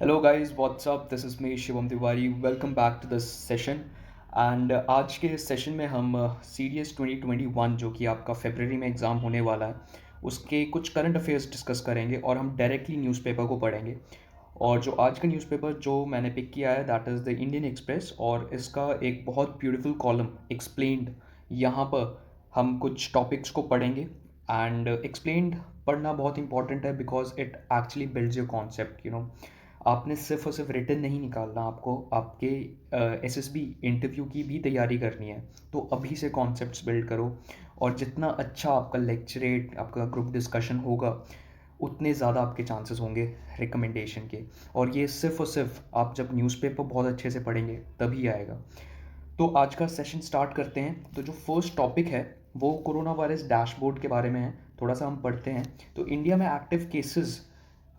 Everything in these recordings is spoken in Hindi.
Hello guys what's up this is me Shivam Tiwari welcome back to this session and आज के इस सेशन में हम सी डी एस 2021 जो कि आपका फरवरी में एग्ज़ाम होने वाला है उसके कुछ करंट अफेयर्स डिस्कस करेंगे और हम डायरेक्टली न्यूज़पेपर को पढ़ेंगे। और जो आज का न्यूज़पेपर जो मैंने पिक किया है that is the Indian express और इसका एक बहुत ब्यूटीफुल कॉलम एक्सप्लेन्ड, यहाँ पर हम कुछ टॉपिक्स को पढ़ेंगे एंड एक्सप्लेन्ड पढ़ना बहुत इंपॉर्टेंट है because it actually builds your concept आपने सिर्फ और सिर्फ रिटन नहीं निकालना, आपको आपके एसएसबी इंटरव्यू की भी तैयारी करनी है। तो अभी से कॉन्सेप्ट्स बिल्ड करो और जितना अच्छा आपका लेक्चरेट आपका ग्रुप डिस्कशन होगा उतने ज़्यादा आपके चांसेस होंगे रिकमेंडेशन के। और ये सिर्फ और सिर्फ आप जब न्यूज़पेपर बहुत अच्छे से पढ़ेंगे तभी आएगा। तो आज का सेशन स्टार्ट करते हैं। तो जो फर्स्ट टॉपिक है वो कोरोना वायरस डैशबोर्ड के बारे में है, थोड़ा सा हम पढ़ते हैं। तो इंडिया में एक्टिव केसेस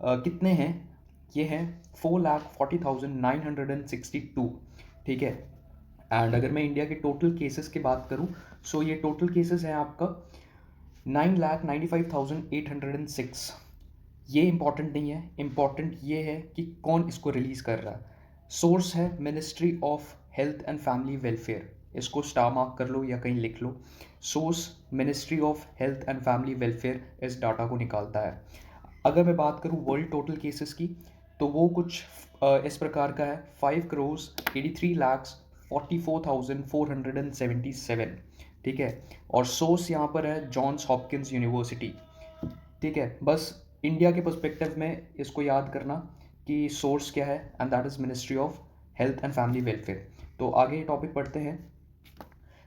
कितने हैं? ये हैं 4,40,962। ठीक है। एंड अगर मैं इंडिया के टोटल केसेस की बात करूं सो ये टोटल केसेस हैं आपका 9,95,806। ये इंपॉर्टेंट नहीं है, इंपॉर्टेंट ये है कि कौन इसको रिलीज़ कर रहा है। सोर्स है ministry of health and family welfare, इसको स्टार मार्क कर लो या कहीं लिख लो। Source ministry of health and family welfare इस डाटा को निकालता है। अगर मैं बात करूँ वर्ल्ड टोटल केसेस की तो वो कुछ इस प्रकार का है 5,83,44,477। ठीक है। और सोर्स यहाँ पर है जॉन्स हॉपकिंस यूनिवर्सिटी। ठीक है। बस इंडिया के पर्सपेक्टिव में इसको याद करना कि सोर्स क्या है and that is ministry of health and family welfare. तो आगे टॉपिक पढ़ते हैं।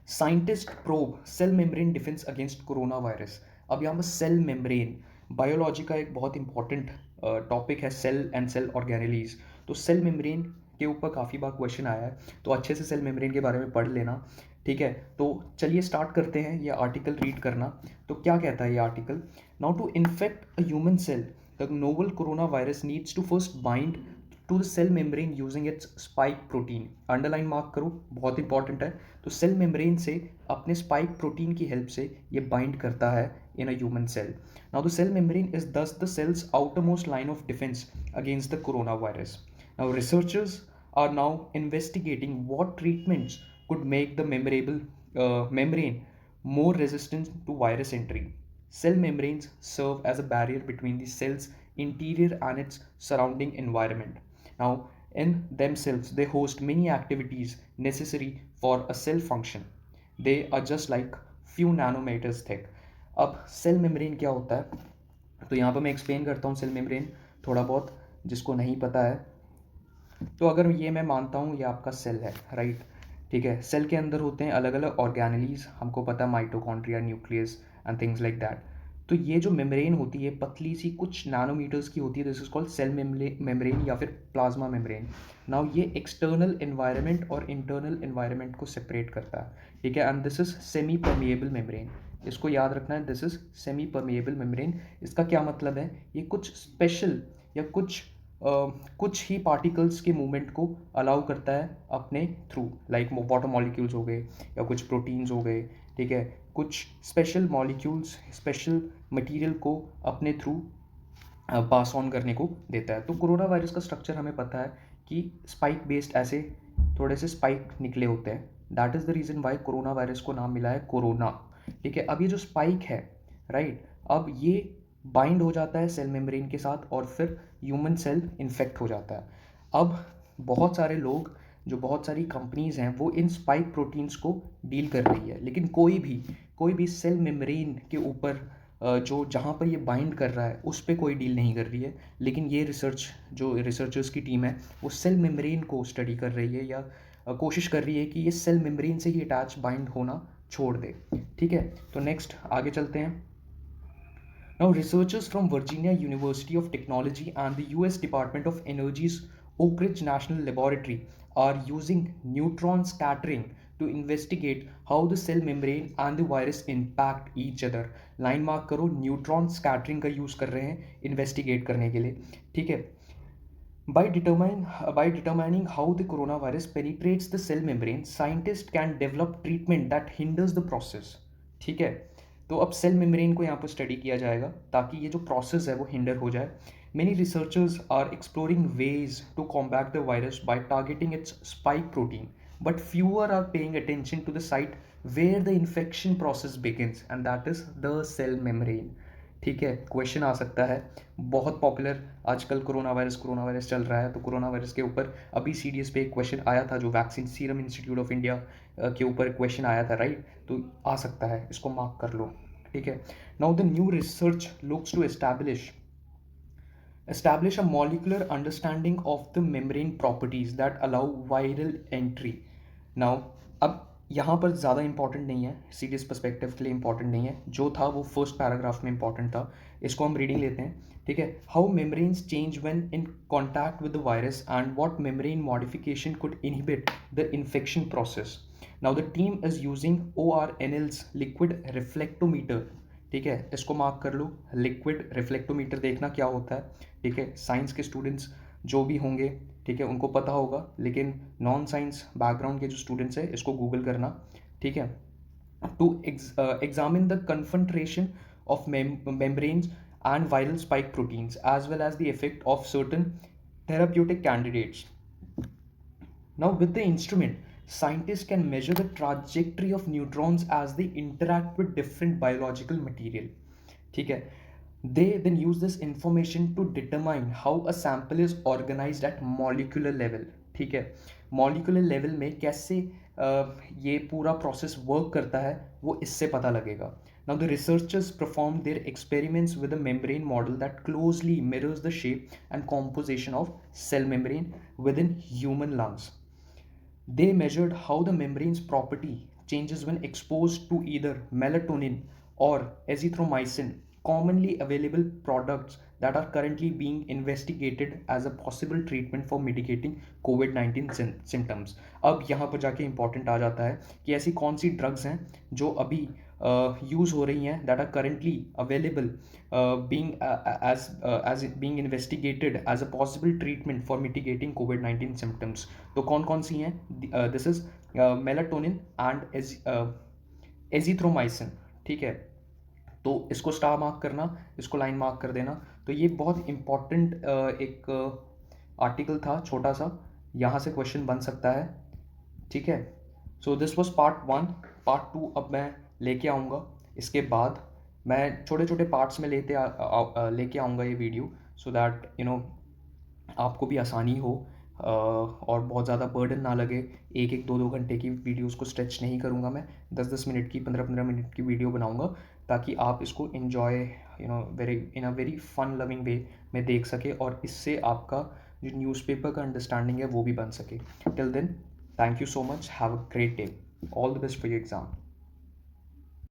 Scientist probe cell membrane defence against corona virus. अब यहाँ पर सेल मेम्ब्रेन बायोलॉजी का एक बहुत इंपॉर्टेंट टॉपिक है, सेल एंड सेल ऑर्गेनेलीज। तो सेल मेम्ब्रेन के ऊपर काफ़ी बार क्वेश्चन आया है, तो अच्छे से सेल मेम्ब्रेन के बारे में पढ़ लेना। ठीक है। तो चलिए स्टार्ट करते हैं ये आर्टिकल रीड करना। तो क्या कहता है ये article? Now to infect a human cell the novel corona virus needs to first bind to the cell membrane using its spike protein. Underline mark करो, बहुत इंपॉर्टेंट है। तो सेल मेम्ब्रेन से अपने स्पाइक प्रोटीन की हेल्प से ये बाइंड करता है in a human cell. Now the cell membrane is thus the cell's outermost line of defense against the coronavirus. Now researchers are now investigating what treatments could make the membrane more resistant to virus entry. Cell membranes serve as a barrier between the cell's interior and its surrounding environment. Now, in themselves, they host many activities necessary for a cell function. They are just like few nanometers thick. अब सेल मेम्ब्रेन क्या होता है? तो यहाँ पर मैं एक्सप्लेन करता हूँ सेल मेम्ब्रेन थोड़ा बहुत, जिसको नहीं पता है। तो अगर ये मैं मानता हूँ ये आपका सेल है, राइट? ठीक है। सेल के अंदर होते हैं अलग अलग ऑर्गेनेलीज, हमको पता है mitochondria, nucleus and things like that. तो ये जो मेम्ब्रेन होती है पतली सी कुछ नैनोमीटर्स की होती है, this is called cell membrane या फिर प्लाज्मा मेम्ब्रेन। नाउ ये एक्सटर्नल एनवायरनमेंट और इंटरनल एनवायरनमेंट को सेपरेट करता है। ठीक है। And this is semi permeable membrane, इसको याद रखना है, this is semi permeable membrane. इसका क्या मतलब है? ये कुछ स्पेशल या कुछ ही पार्टिकल्स के मूवमेंट को अलाउ करता है अपने थ्रू, लाइक वाटर मॉलिक्यूल्स हो गए या कुछ प्रोटीन्स हो गए। ठीक है। कुछ स्पेशल मॉलिक्यूल्स स्पेशल मटेरियल को अपने थ्रू पास ऑन करने को देता है। तो कोरोना वायरस का स्ट्रक्चर हमें पता है कि स्पाइक बेस्ड ऐसे थोड़े से स्पाइक निकले होते हैं। That is the reason why corona virus को नाम मिला है कोरोना। ठीक है। अब ये जो स्पाइक है, राइट, अब ये बाइंड हो जाता है सेल मेम्ब्रेन के साथ और फिर ह्यूमन सेल इन्फेक्ट हो जाता है। अब बहुत सारे लोग, जो बहुत सारी कंपनीज हैं वो इन स्पाइक प्रोटीन्स को डील कर रही है, लेकिन कोई भी सेल मेम्ब्रेन के ऊपर जो जहाँ पर ये बाइंड कर रहा है उस पर कोई डील नहीं कर रही है। लेकिन ये जो रिसर्चर्स की टीम है वो सेल मेम्ब्रेन को स्टडी कर रही है या कोशिश कर रही है कि ये सेल मेम्ब्रेन से ही अटैच बाइंड होना छोड़ दे। ठीक है। तो नेक्स्ट आगे चलते हैं। Now, researchers from Virginia University of Technology and the US Department of Energy's Oak Ridge National Laboratory are using neutron scattering to investigate how the cell membrane and the virus impact each other. Line mark करो, न्यूट्रॉन स्कैटरिंग का यूज़ कर रहे हैं इन्वेस्टिगेट करने के लिए। ठीक है। By determining how the coronavirus penetrates the cell membrane, scientists can develop treatment that hinders the process. ठीक है। तो अब सेल मेम्ब्रेन को यहाँ पर स्टडी किया जाएगा ताकि ये जो प्रोसेस है वो हिंडर हो जाए। Many researchers are exploring ways to combat the virus by targeting its spike protein, but fewer are paying attention to the site where the infection process begins, and that is the cell membrane. ठीक है, क्वेश्चन आ सकता है, बहुत पॉपुलर आजकल कोरोना वायरस चल रहा है, तो कोरोना वायरस के ऊपर अभी सीडीएस पे एक क्वेश्चन आया था, जो vaccine serum institute of India के ऊपर क्वेश्चन आया था, राइट? तो आ सकता है, इसको मार्क कर लो, ठीक है। Now the new research looks to establish a molecular understanding of the membrane properties that allow viral entry. Now, अब यहाँ पर ज़्यादा इंपॉर्टेंट नहीं है, सीरियस पर्सपेक्टिव के लिए इंपॉर्टेंट नहीं है, जो था वो फर्स्ट पैराग्राफ में इंपॉर्टेंट था, इसको हम रीडिंग लेते हैं, ठीक है। How membranes change when in contact with the virus and what membrane modification could inhibit the infection process. Now the team is using ORNL's liquid reflectometer, ठीक है, इसको मार्क कर लो। लिक्विड रिफ्लेक्टोमीटर देखना क्या होता है, ठीक है। साइंस के स्टूडेंट्स जो भी होंगे, ठीक है, उनको पता होगा, लेकिन नॉन साइंस बैकग्राउंड के जो स्टूडेंट्स हैं, इसको गूगल करना, ठीक है। To examine the concentration of membranes and viral spike proteins as well as the effect of certain therapeutic candidates. Now, with the instrument, scientists can measure the trajectory of neutrons as they interact with different biological material. ठीक है, they then use this information to determine how a sample is organized at molecular level. ठीक है, molecular level में कैसे ये पूरा प्रोसेस वर्क करता है, वो इससे पता लगेगा. Now the researchers performed their experiments with a membrane model that closely mirrors the shape and composition of cell membrane within human lungs. They measured how the membrane's property changes when exposed to either melatonin or azithromycin, commonly available products that are currently being investigated as a possible treatment for mitigating COVID-19 symptoms. अब यहाँ पर जाके important आ जाता है कि ऐसी कौन सी drugs हैं जो अभी यूज़ हो रही हैं, that are currently available, as being investigated as a possible treatment for mitigating COVID-19 symptoms. तो कौन कौन सी हैं? This is melatonin and azithromycin, ठीक है। तो इसको स्टार मार्क करना, इसको लाइन मार्क कर देना। तो ये बहुत इंपॉर्टेंट एक आर्टिकल था, छोटा सा, यहाँ से क्वेश्चन बन सकता है, ठीक है। So this was part 1। Part 2 अब मैं लेके आऊँगा, इसके बाद मैं छोटे छोटे पार्ट्स में लेके आऊँगा ये वीडियो, सो दैट आपको भी आसानी हो और बहुत ज़्यादा बर्डन ना लगे। एक एक 2-2 घंटे की वीडियोस को स्ट्रेच नहीं करूँगा मैं, 10-10 मिनट की, 15-15 मिनट की वीडियो बनाऊँगा, ताकि आप इसको enjoy in a very fun loving way में देख सके, और इससे आपका जो न्यूज़पेपर का अंडरस्टैंडिंग है वो भी बन सके। Till then, thank you so much, have a great day, all the best for your exam.